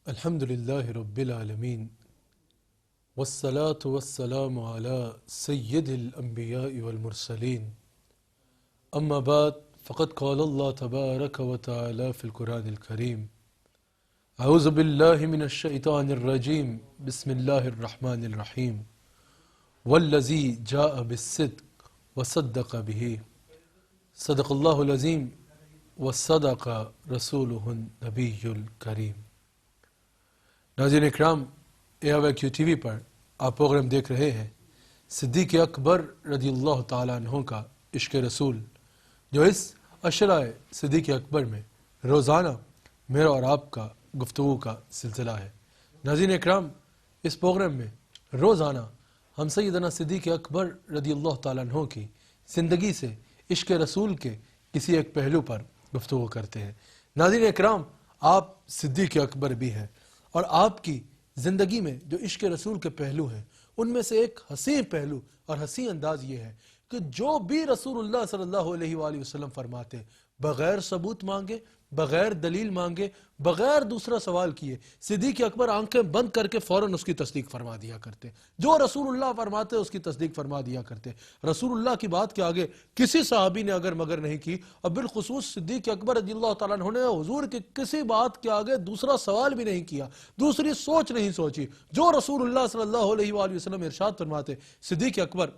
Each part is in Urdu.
الحمد لله رب العالمين والصلاة والسلام على سيد الأنبياء والمرسلين أما بعد فقد قال الله تبارك وتعالى في القرآن الكريم أعوذ بالله من الشيطان الرجيم بسم الله الرحمن الرحيم والذي جاء بالصدق وصدق به صدق الله العظيم وصدق رسوله النبي الكريم۔ ناظرین اکرام، AWQ TV پر آپ پروگرام دیکھ رہے ہیں صدیق اکبر رضی اللہ تعالیٰ عنہ کا عشق رسول، جو اس عشرہ صدیق اکبر میں روزانہ میرا اور آپ کا گفتگو کا سلسلہ ہے۔ ناظرین اکرام، اس پروگرام میں روزانہ ہم سیدنا صدیق اکبر رضی اللہ تعالیٰ عنہ کی زندگی سے عشق رسول کے کسی ایک پہلو پر گفتگو کرتے ہیں۔ ناظرین اکرام، آپ صدیق اکبر بھی ہیں، اور آپ کی زندگی میں جو عشق رسول کے پہلو ہیں ان میں سے ایک حسین پہلو اور حسین انداز یہ ہے کہ جو بھی رسول اللہ صلی اللہ علیہ وآلہ وسلم فرماتے بغیر ثبوت مانگے، بغیر دلیل مانگے، بغیر دوسرا سوال کیے، صدیق اکبر آنکھیں بند کر کے فوراً اس کی تصدیق فرما دیا کرتے۔ جو رسول اللہ فرماتے اس کی تصدیق فرما دیا کرتے۔ رسول اللہ کی بات کے آگے کسی صحابی نے اگر مگر نہیں کی، اور بالخصوص صدیق اکبر رضی اللہ تعالیٰ عنہ نے حضور کی کسی بات کے آگے دوسرا سوال بھی نہیں کیا، دوسری سوچ نہیں سوچی۔ جو رسول اللہ صلی اللہ علیہ وآلہ وسلم ارشاد فرماتے صدیق اکبر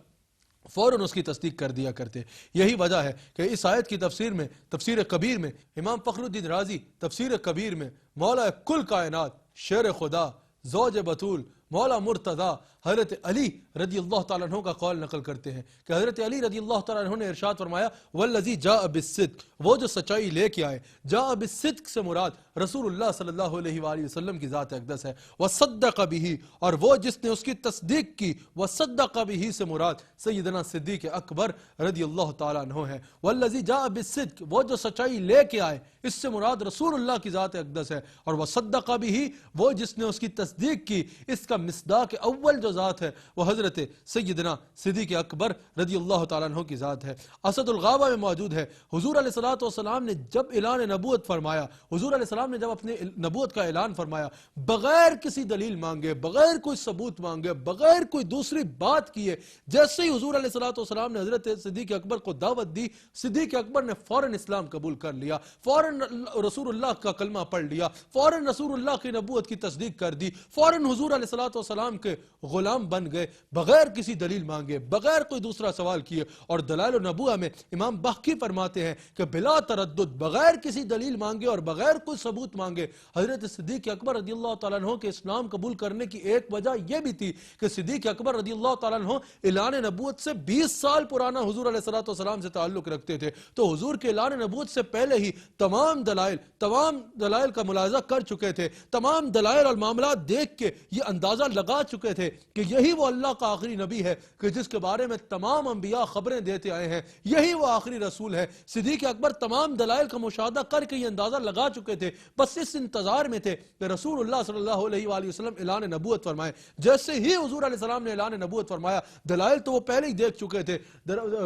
فوراً اس کی تصدیق کر دیا کرتے۔ یہی وجہ ہے کہ اس آیت کی تفسیر میں، تفسیر کبیر میں، امام فخر الدین رازی تفسیر کبیر میں مولا کل کائنات، شیر خدا، زوج بطول، مولا مرتضی حضرت علی رضی اللہ تعالیٰ عنہ کا قول نقل کرتے ہیں کہ حضرت علی رضی اللہ تعالیٰ عنہ نے ارشاد فرمایا والذی جاء بالصدق، وہ جو سچائی لے کے آئے، جاء بالصدق سے مراد رسول اللہ صلی اللہ علیہ وآلہ وسلم کی ذات اقدس ہے، وصدق به، اور وہ جس نے اس کی تصدیق کی، وصدق به سے مراد سیدنا صدیق اکبر رضی اللہ تعالیٰ عنہ ہے۔ والذی جاء بالصدق، وہ جو سچائی لے کے آئے، اس سے مراد رسول اللہ کی ذات اقدس ہے، اور وصدق به، وہ جس نے اس کی تصدیق کی، اس کا مصداق اول جو ذات ہے وہ حضرت سیدنا صدیق اکبر رضی اللہ تعالیٰ عنہ کی ذات ہے۔ اسد الغابہ میں موجود ہے، حضور علیہ السلام نے جب اعلان نبوت فرمایا، حضور علیہ السلام نے جب اپنے نبوت کا اعلان فرمایا، بغیر کسی دلیل مانگے، بغیر کوئی ثبوت مانگے، بغیر کوئی دوسری بات کیے، جیسے ہی حضور علیہ السلام نے حضرت صدیق اکبر کو دعوت دی، صدیق اکبر نے فوراً اسلام قبول کر لیا، فوراً رسول اللہ کا کلمہ پڑھ لیا، فوراً رسول اللہ کی نبوت کی تصدیق کر دی، فوراً حضور علیہ السلام کے غلام بن گئے، بغیر کسی دلیل مانگے، بغیر کوئی دوسرا سوال کیے۔ اور دلائل النبوہ میں امام بحقی فرماتے ہیں کہ بلا تردد، بغیر کسی دلیل مانگے اور بغیر کوئی ثبوت مانگے، حضرت صدیق اکبر رضی اللہ تعالیٰ عنہ کے اسلام قبول کرنے کی ایک وجہ یہ بھی تھی کہ صدیق اکبر رضی اللہ تعالیٰ عنہ اعلان نبوت سے 20 سال پرانا حضور علیہ السلام سے تعلق رکھتے تھے، تو حضور کے اعلان نبوت سے پہلے ہی تمام دلائل کا ملاحظہ کر چکے تھے، تمام دلائل اور معاملات دیکھ کے یہ اندازہ لگا چکے تھے کہ یہی وہ اللہ کا آخری نبی ہے کہ جس کے بارے میں تمام انبیاء خبریں دیتے آئے ہیں، یہی وہ آخری رسول ہے۔ صدیق اکبر تمام دلائل کا مشاہدہ کر کے یہ اندازہ لگا چکے تھے، بس اس انتظار میں تھے کہ رسول اللہ صلی اللہ علیہ وآلہ وسلم اعلان نبوت فرمائے۔ جیسے ہی حضور علیہ السلام نے اعلان نبوت فرمایا، دلائل تو وہ پہلے ہی دیکھ چکے تھے،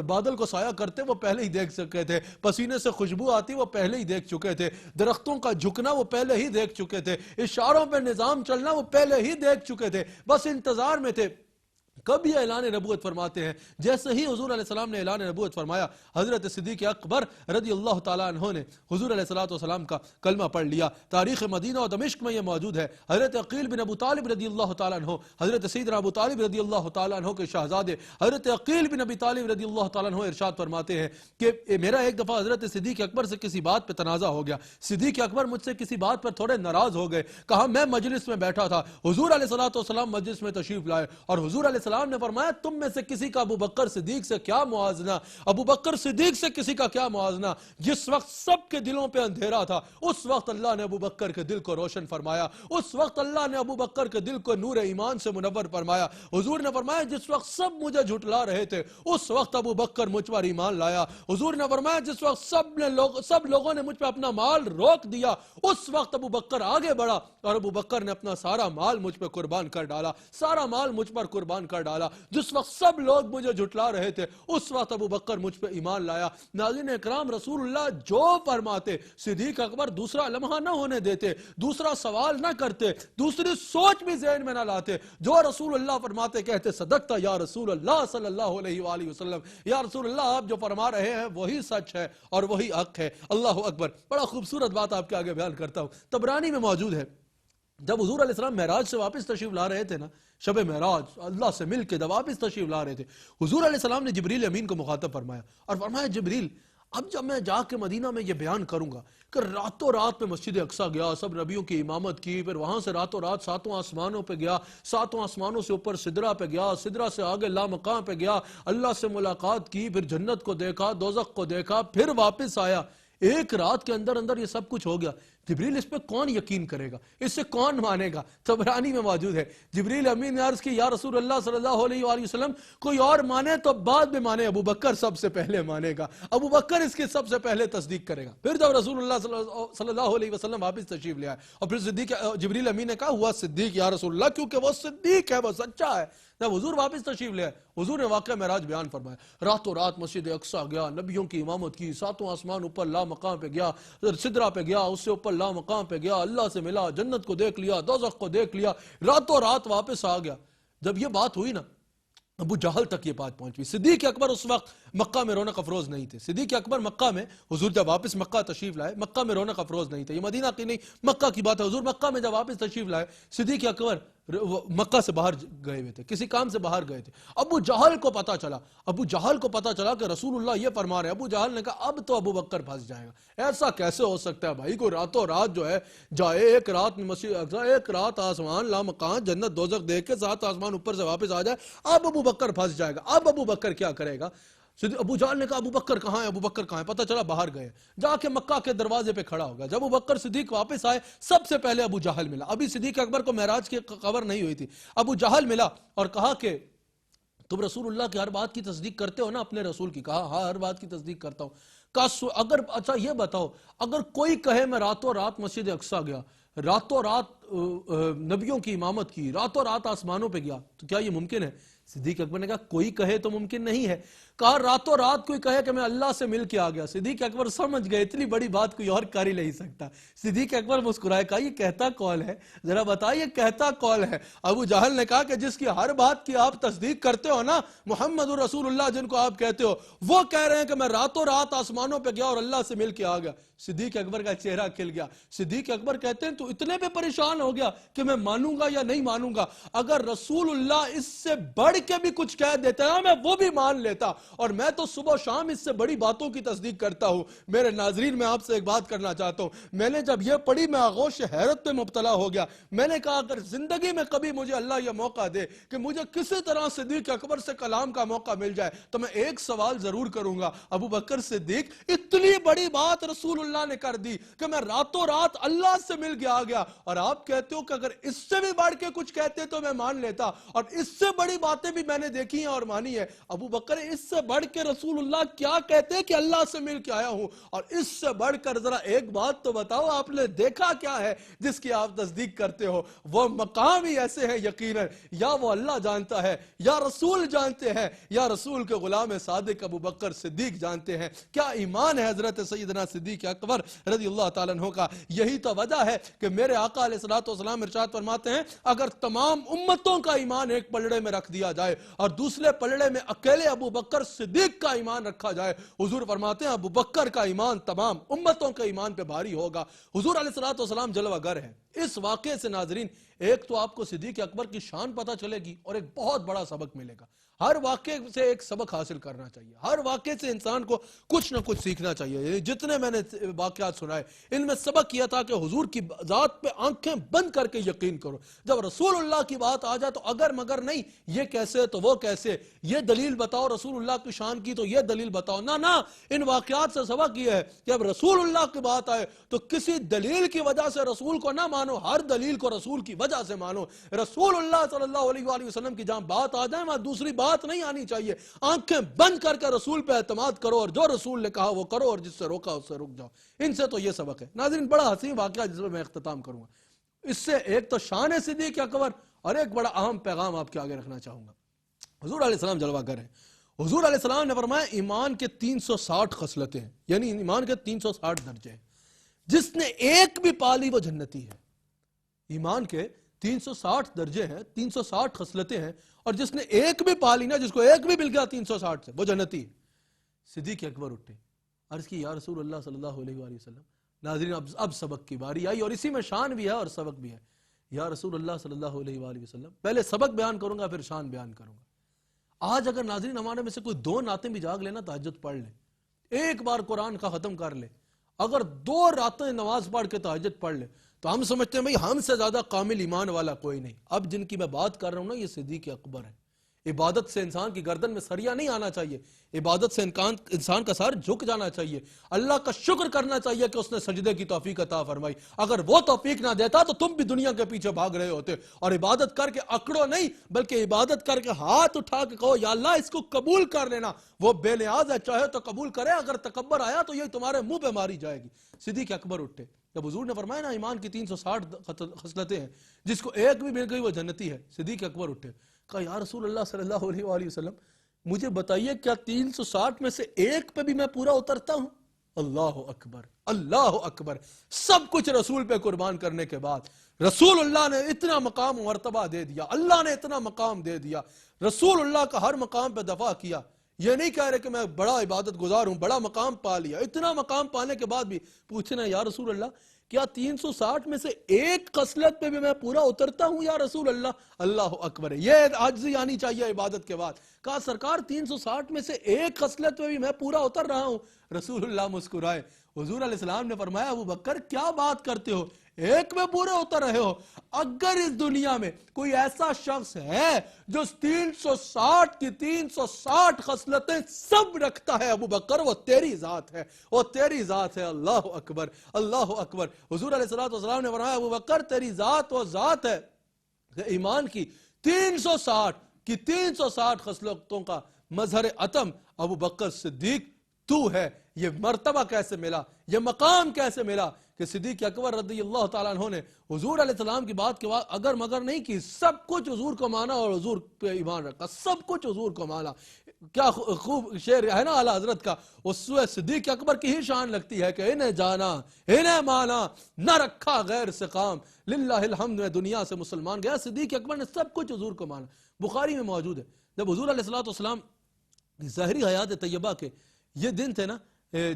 بادل کو سایہ کرتے وہ پہلے ہی دیکھ چکے تھے، پسینے سے خوشبو آتی وہ پہلے ہی دیکھ چکے تھے، درختوں کا جھکنا وہ پہلے ہی دیکھ چکے تھے، اشاروں پہ نظام چلنا وہ پہلے ہی دیکھ چکے تھے، بس انتظار میں تھے کب یہ اعلان نبوت فرماتے ہیں۔ جیسے ہی حضور علیہ السلام نے اعلان نبوت فرمایا، حضرت صدیق اکبر رضی اللہ تعالیٰ عنہ نے حضور علیہ السلام کا کلمہ پڑھ لیا۔ تاریخ مدینہ و دمشق میں یہ موجود ہے۔ حضرت عقیل بن ابو طالب رضی اللہ تعالیٰ عنہ، حضرت سیدنا ابو طالب رضی اللہ تعالیٰ عنہ کے شہزادے حضرت عقیل بن ابی طالب رضی اللہ تعالیٰ عنہ ارشاد فرماتے ہیں کہ میرا ایک دفعہ حضرت صدیق اکبر سے کسی بات پہ تنازع ہو گیا، صدیق اکبر مجھ سے کسی بات پر تھوڑے ناراض ہو گئے، کہا میں مجلس میں بیٹھا تھا، حضور علیہ السلام مجلس میں تشریف لائے، اور حضور علیہ السلام نے فرمایا تم میں سے کسی کا ابو بکر صدیق سے کیا موازنہ، ابو بکر صدیق سے کسی کا کیا موازنہ، جس وقت سب کے دلوں پہ اندھیرا تھا اس وقت اللہ نے ابو بکر کے دل کو روشن فرمایا، اس وقت اللہ نے ابو بکر کے دل کو نور ایمان سے منور فرمایا۔ حضور نے فرمایا جس وقت سب مجھے جھٹلا رہے تھے اس وقت ابو بکر مجھ پر ایمان لایا۔ حضور نے فرمایا جس وقت سب لوگوں نے مجھ پہ اپنا مال روک دیا اس وقت ابو بکر آگے بڑھا اور ابو بکر نے اپنا سارا مال مجھ پہ قربان کر ڈالا، سارا مال مجھ پر قربان کر کر ڈالا. جس وقت سب لوگ مجھے جھٹلا رہے تھے اس وقت ابو بکر مجھ پہ ایمان لایا. ناظرین اکرام رسول اللہ جو فرماتے صدیق اکبر دوسرا لمحہ نہ ہونے دیتے, دوسرا سوال نہ کرتے, دوسری سوچ بھی ذہن میں نہ لاتے. جو رسول اللہ فرماتے کہتے صدقتا یا رسول اللہ صلی اللہ علیہ وآلہ وسلم, یا رسول اللہ آپ جو فرما رہے ہیں وہی سچ ہے اور وہی حق ہے. اللہ اکبر. بڑا خوبصورت بات آپ کے آگے بیان کرتا ہوں, طبرانی میں موجود ہے. جب حضور علیہ السلام معراج سے واپس تشریف لا رہے تھے نا, شب معراج اللہ سے مل کے جب واپس تشریف لا رہے تھے, حضور علیہ السلام نے جبریل امین کو مخاطب فرمایا اور فرمایا جبریل اب جب میں جا کے مدینہ میں یہ بیان کروں گا کہ راتوں رات میں مسجد اقصیٰ گیا, سب نبیوں کی امامت کی, پھر وہاں سے راتوں رات ساتوں آسمانوں پہ گیا, ساتوں آسمانوں سے اوپر سدرہ پہ گیا, سدرہ سے آگے لامقام پہ گیا, اللہ سے ملاقات کی, پھر جنت کو دیکھا, دوزخ کو دیکھا, پھر واپس آیا, ایک رات کے اندر اندر یہ سب کچھ ہو گیا. جبریل اس پہ کون یقین کرے گا, اس سے کون مانے گا؟ طبرانی میں موجود ہے جبریل امین نے عرض کی یا رسول اللہ صلی اللہ علیہ وآلہ وسلم کوئی اور مانے تو بعد میں مانے, ابو بکر سب سے پہلے مانے گا, ابو بکر اس کی سب سے پہلے تصدیق کرے گا. پھر جب رسول اللہ صلی اللہ علیہ وسلم واپس تشریف لے آئے اور پھر صدیق جبریل امین نے کہا ہوا صدیق یا رسول اللہ, کیونکہ وہ صدیق ہے, وہ سچا ہے. جب حضور واپس تشریف لے آئے, حضور نے واقعہ معراج بیان فرمایا, راتوں رات مسجد اقصیٰ گیا, نبیوں کی امامت کی, ساتوں آسمان اوپر لا مقام پہ گیا, سدرہ پہ گیا, اس سے اوپر لا مقام پہ گیا, اللہ سے ملا, جنت کو دیکھ لیا, دوزخ کو دیکھ لیا, راتوں رات واپس آ گیا. جب یہ بات ہوئی نا ابو جہل تک یہ بات پہنچ گئی. صدیق اکبر اس وقت مکہ میں رونق افروز نہیں تھے. صدیق اکبر مکہ میں, حضور جب واپس مکہ تشریف لائے, مکہ میں رونق افروز نہیں تھے. یہ مدینہ کی نہیں مکہ کی بات ہے. حضور مکہ میں جب واپس تشریف لائے, صدیق اکبر مکہ سے باہر گئے ہوئے تھے, کسی کام سے باہر گئے تھے. ابو جہل کو پتا چلا کہ رسول اللہ یہ فرما رہے ہیں. ابو جہل نے کہا اب تو ابو بکر پھنس جائے گا, ایسا کیسے ہو سکتا ہے بھائی, کوئی راتوں رات جو ہے جائے, ایک رات مسجد اقصیٰ, ایک رات آسمان لامکان جنت دوزخ دیکھ کے ساتھ آسمان اوپر سے واپس آ جائے, اب ابو بکر پھنس جائے گا. اب ابو بکر کیا کرے گا؟ ابو جہل نے کہا ابو بکر کہاں ہے, ابو بکر کہاں ہے؟ پتہ چلا باہر گئے, جا کے مکہ کے دروازے پہ کھڑا ہو گیا. جب ابو بکر صدیق واپس آئے, سب سے پہلے ابو جہل ملا. ابھی صدیق اکبر کو معراج کی خبر نہیں ہوئی تھی. ابو جہل ملا اور کہا کہ تم رسول اللہ کی ہر بات کی تصدیق کرتے ہو نا اپنے رسول کی؟ کہا ہاں ہر بات کی تصدیق کرتا ہوں. اگر اچھا یہ بتاؤ, اگر کوئی کہے میں راتوں رات مسجد اقصیٰ گیا, راتوں رات نبیوں کی امامت کی, راتوں رات آسمانوں پہ گیا, تو کیا یہ ممکن ہے؟ صدیق اکبر نے کہا کوئی کہے تو ممکن نہیں ہے. کہا راتوں رات کوئی کہے کہ میں اللہ سے مل کے آ گیا. صدیق اکبر سمجھ گئے اتنی بڑی بات کوئی اور کر ہی نہیں سکتا. صدیق اکبر مسکرائے, کہا یہ کہتا کون ہے, ذرا بتائیے کہتا کون ہے؟ ابو جہل نے کہا کہ جس کی ہر بات کی آپ تصدیق کرتے ہو نا, محمد رسول اللہ جن کو آپ کہتے ہو, وہ کہہ رہے ہیں کہ میں راتوں رات آسمانوں پہ گیا اور اللہ سے مل کے آ گیا. صدیق اکبر کا چہرہ کھل گیا. صدیق اکبر کہتے ہیں تو اتنے پہ پریشان ہو گیا کہ میں مانوں گا یا نہیں مانوں گا. اگر رسول اللہ اس سے بڑھ کے بھی کچھ کہہ دیتا ہے میں وہ بھی مان لیتا, اور میں تو صبح شام اس سے بڑی باتوں کی تصدیق کرتا ہوں. میرے ناظرین میں آپ سے ایک بات کرنا چاہتا ہوں. میں نے جب یہ پڑھی میں آغوش حیرت میں مبتلا ہو گیا. میں نے کہا اگر زندگی میں کبھی مجھے اللہ یہ موقع دے کہ مجھے کسی طرح صدیق اکبر سے کلام کا موقع مل جائے تو میں ایک سوال ضرور کروں گا. ابو بکر صدیق اتنی بڑی بات رسول اللہ نے کر دی کہ میں راتوں رات اللہ سے مل کے آ گیا, اور آپ کہتے ہو کہ اگر اس سے بھی بڑھ کے کچھ کہتے تو میں مان لیتا, اور اس سے بڑی باتیں بھی میں نے دیکھی ہیں اور مانی ہے. ابو بکر اس سے بڑھ کے رسول اللہ کیا کہتے کہ اللہ سے مل کے آیا ہوں, اور اس سے بڑھ کر ذرا ایک بات تو بتاؤ آپ نے دیکھا کیا ہے جس کی آپ تصدیق کرتے ہو؟ وہ مقام ہی ایسے ہیں یقیناً یا وہ اللہ جانتا ہے یا رسول جانتے ہیں یا رسول کے غلام صادق ابو بکر صدیق جانتے ہیں. کیا ایمان ہے حضرت سیدنا صدیق اکبر رضی اللہ تعالیٰ عنہ کا. یہی تو وجہ ہے کہ میرے آقا علیہ الصلوۃ والسلام ارشاد فرماتے ہیں اگر تمام امتوں کا ایمان ایک پلڑے میں رکھ دیا جائے اور دوسرے پلڑے میں اکیلے ابو بکر صدیق کا ایمان رکھا جائے, حضور فرماتے ہیں ابو بکر کا ایمان تمام امتوں کے ایمان پہ بھاری ہوگا. حضور علیہ الصلوۃ والسلام جلوہ گر ہے. اس واقعے سے ناظرین ایک تو آپ کو صدیق اکبر کی شان پتہ چلے گی اور ایک بہت بڑا سبق ملے گا. ہر واقعے سے ایک سبق حاصل کرنا چاہیے, ہر واقعے سے انسان کو کچھ نہ کچھ سیکھنا چاہیے. جتنے میں نے واقعات سنائے ان میں سبق یہ تھا کہ حضور کی ذات پہ آنکھیں بند کر کے یقین کرو. جب رسول اللہ کی بات آ جائے تو اگر مگر نہیں, یہ کیسے تو وہ کیسے, یہ دلیل بتاؤ رسول اللہ کی شان کی تو یہ دلیل بتاؤ, نہ ان واقعات سے سبق یہ ہے کہ اب رسول اللہ کی بات آئے تو کسی دلیل کی وجہ سے رسول کو نہ مانو, ہر دلیل کو رسول کی وجہ سے مانو. رسول اللہ صلی اللہ علیہ وآلہ وسلم کی جہاں بات آ جائے وہاں دوسری بات نہیں آنی چاہیے. آنکھیں بند کر کے رسول پہ اعتماد کرو اور جو رسول نے کہا وہ کرو اور جس سے روکا اس سے رک جاؤ. ان سے تو یہ سبق ہے. ناظرین بڑا حسین واقعہ جس میں اختتام کروں گا, اس سے ایک تو شان صدیق اکبر اور ایک بڑا اہم پیغام آپ کے آگے رکھنا چاہوں گا. حضور علیہ السلام جلوہ گر ہیں. حضور علیہ السلام نے فرمایا ایمان کے 360 خصلتیں ہیں، یعنی ایمان کے 360 درجے ہیں، جس نے ایک بھی پالی وہ جنتی ہے. ایمان کے 360 درجے ہیں، 360 خصلتیں ہیں، اور جس نے ایک بھی پالی نا، جس کو ایک بھی مل گیا 360 سے، وہ جنتی ہے. صدیق اکبر اٹھے، عرض کی یا رسول اللہ صلی اللہ علیہ وآلہ وسلم. ناظرین اب سبق کی باری آئی، اور اسی میں شان بھی ہے اور سبق بھی ہے. یا رسول اللہ صلی اللہ علیہ وآلہ وسلم، پہلے سبق بیان کروں گا پھر شان بیان کروں گا. آج اگر ناظرین ہمارے میں سے کوئی 2 راتیں بھی جاگ لینا، تہجد پڑھ لے، ایک بار قرآن کا ختم کر لے، اگر 2 راتیں نماز پڑھ کے تہجد پڑھ لے، تو ہم سمجھتے ہیں بھئی ہم سے زیادہ کامل ایمان والا کوئی نہیں. اب جن کی میں بات کر رہا ہوں نا، یہ صدیق اکبر ہے. عبادت سے انسان کی گردن میں سریا نہیں آنا چاہیے، عبادت سے انسان کا سر جھک جانا چاہیے، اللہ کا شکر کرنا چاہیے کہ اس نے سجدے کی توفیق عطا فرمائی. اگر وہ توفیق نہ دیتا تو تم بھی دنیا کے پیچھے بھاگ رہے ہوتے. اور عبادت کر کے اکڑو نہیں، بلکہ عبادت کر کے ہاتھ اٹھا کے کہو یا اللہ اس کو قبول کر لینا. وہ بے نیاز ہے، چاہے تو قبول کرے، اگر تکبر آیا تو یہ تمہارے منہ پہ ماری جائے گی. صدیق اکبر اٹھے. جب حضور نے فرمایا نا ایمان کی 360 خصلتیں ہیں، جس کو ایک بھی مل گئی وہ جنتی ہے، صدیق اکبر اٹھے، کہا یا رسول اللہ صلی اللہ علیہ وآلہ وسلم، مجھے بتائیے کیا 360 میں سے ایک پہ بھی میں پورا اترتا ہوں؟ اللہ اکبر، اللہ اکبر. سب کچھ رسول پہ قربان کرنے کے بعد رسول اللہ نے اتنا مقام و مرتبہ دے دیا، اللہ نے اتنا مقام دے دیا، رسول اللہ کا ہر مقام پہ دفاع کیا. یہ نہیں کہہ رہے کہ میں بڑا عبادت گزار ہوں، بڑا مقام پا لیا. اتنا مقام پانے کے بعد بھی پوچھنا یا رسول اللہ کیا 360 میں سے ایک خصلت پہ بھی میں پورا اترتا ہوں یا رسول اللہ؟ اللہ اکبر. یہ عاجزی آنی چاہیے عبادت کے بعد. کہا سرکار 360 میں سے ایک خصلت پہ بھی میں پورا اتر رہا ہوں. رسول اللہ مسکرائے. حضور علیہ السلام نے فرمایا ابو بکر کیا بات کرتے ہو، ایک میں پورے اتر رہے ہو؟ اگر اس دنیا میں کوئی ایسا شخص ہے جو 360 کی 360 خصلتیں سب رکھتا ہے ابو بکر، وہ تیری ذات ہے، وہ تیری ذات ہے. اللہ اکبر، اللہ اکبر. حضور علیہ السلام نے فرمایا ابو بکر تیری ذات وہ ذات ہے کہ ایمان کی 360 خصلتوں کا مظہر عتم ابو بکر صدیق تو ہے. یہ مرتبہ کیسے ملا، یہ مقام کیسے ملا کہ صدیق اکبر رضی اللہ تعالیٰ عنہ نے حضور علیہ السلام کی بات کے بعد اگر مگر نہیں کی، سب کچھ حضور کو مانا اور حضور پہ ایمان رکھا، سب کچھ حضور کو مانا. کیا خوب شعر ہے نا اعلیٰ حضرت کا، اس صدیق اکبر کی ہی شان لگتی ہے کہ انہیں جانا انہیں مانا نہ رکھا غیر سے کام، للہ الحمد میں دنیا سے مسلمان گیا. صدیق اکبر نے سب کچھ حضور کو مانا. بخاری میں موجود ہے جب حضور علیہ السلام ظاہری حیات طیبہ کے یہ دن تھے نا،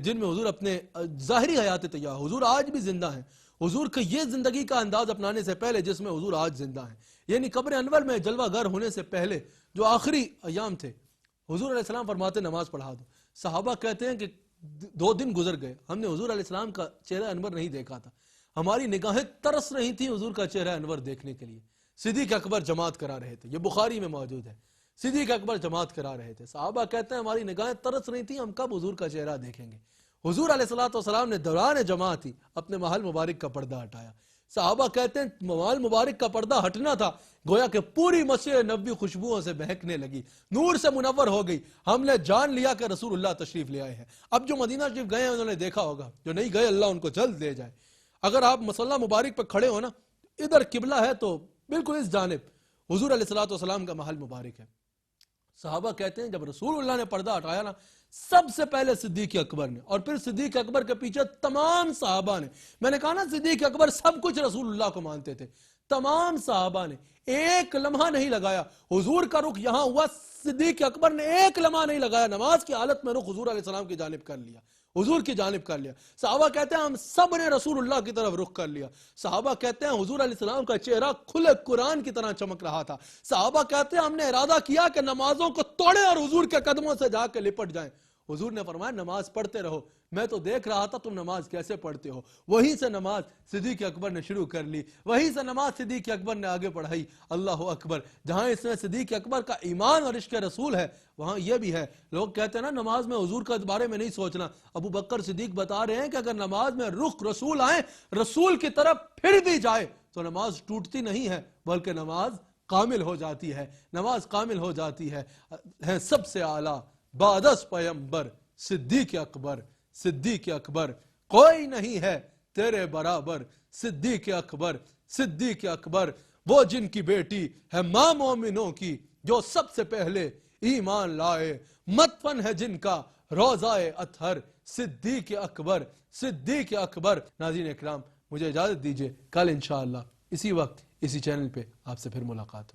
جن میں حضور اپنے ظاہری حیات طیبہ، حضور آج بھی زندہ ہیں، حضور کا یہ زندگی کا انداز اپنانے سے پہلے جس میں حضور آج زندہ ہیں، یعنی قبر انور میں جلوہ گر ہونے سے پہلے جو آخری ایام تھے، حضور علیہ السلام فرماتے نماز پڑھا دو. صحابہ کہتے ہیں کہ 2 دن گزر گئے، ہم نے حضور علیہ السلام کا چہرہ انور نہیں دیکھا تھا، ہماری نگاہیں ترس رہی تھیں حضور کا چہرہ انور دیکھنے کے لیے. صدیق اکبر جماعت کرا رہے تھے، یہ بخاری میں موجود ہے. صدیق اکبر جماعت کرا رہے تھے، صحابہ کہتے ہیں ہماری نگاہیں ترس رہی تھیں، ہم کب حضور کا چہرہ دیکھیں گے. حضور علیہ السلام نے دوران جماعت ہی اپنے محل مبارک کا پردہ ہٹایا. صحابہ کہتے ہیں محل مبارک کا پردہ ہٹنا تھا، گویا کہ پوری مسجد نبوی خوشبوؤں سے بہکنے لگی، نور سے منور ہو گئی. ہم نے جان لیا کہ رسول اللہ تشریف لے آئے ہیں. اب جو مدینہ شریف گئے ہیں انہوں نے دیکھا ہوگا، جو نہیں گئے اللہ ان کو جلد لے جائے. اگر آپ مصلی مبارک پہ کھڑے ہو نا، ادھر قبلہ ہے تو بالکل اس جانب حضور علیہ السلام کا محل مبارک ہے. صحابہ کہتے ہیں جب رسول اللہ نے پردہ ہٹایا نا، سب سے پہلے صدیق اکبر نے اور پھر صدیق اکبر کے پیچھے تمام صحابہ نے. میں نے کہا نا صدیق اکبر سب کچھ رسول اللہ کو مانتے تھے. تمام صحابہ نے ایک لمحہ نہیں لگایا، حضور کا رخ یہاں ہوا، صدیق اکبر نے ایک لمحہ نہیں لگایا، نماز کی حالت میں رخ حضور علیہ السلام کی جانب کر لیا، حضور کی جانب کر لیا. صحابہ کہتے ہیں ہم سب نے رسول اللہ کی طرف رخ کر لیا. صحابہ کہتے ہیں حضور علیہ السلام کا چہرہ کھلے قرآن کی طرح چمک رہا تھا. صحابہ کہتے ہیں ہم نے ارادہ کیا کہ نمازوں کو توڑیں اور حضور کے قدموں سے جا کے لپٹ جائیں. حضور نے فرمایا نماز پڑھتے رہو، میں تو دیکھ رہا تھا تم نماز کیسے پڑھتے ہو. وہیں سے نماز صدیق اکبر نے شروع کر لی، وہیں سے نماز صدیق اکبر نے آگے پڑھائی. اللہ اکبر. جہاں اس میں صدیق اکبر کا ایمان اور عشق رسول ہے، وہاں یہ بھی ہے. لوگ کہتے ہیں نا نماز میں حضور کے بارے میں نہیں سوچنا. ابو بکر صدیق بتا رہے ہیں کہ اگر نماز میں رخ رسول آئے، رسول کی طرف پھر بھی جائے تو نماز ٹوٹتی نہیں ہے بلکہ نماز کامل ہو جاتی ہے، نماز کامل ہو جاتی ہے. سب سے اعلیٰ بعد از پیمبر صدیق اکبر، صدیق اکبر کوئی نہیں ہے تیرے برابر. صدیق اکبر، صدیق اکبر وہ جن کی بیٹی ہے ماں مومنوں کی، جو سب سے پہلے ایمان لائے، مدفن ہے جن کا روضہ اطہر، صدیق اکبر، صدیق اکبر۔ ناظرین اکرام، مجھے اجازت دیجیے، کل انشاءاللہ اسی وقت اسی چینل پہ آپ سے پھر ملاقات ہوگی۔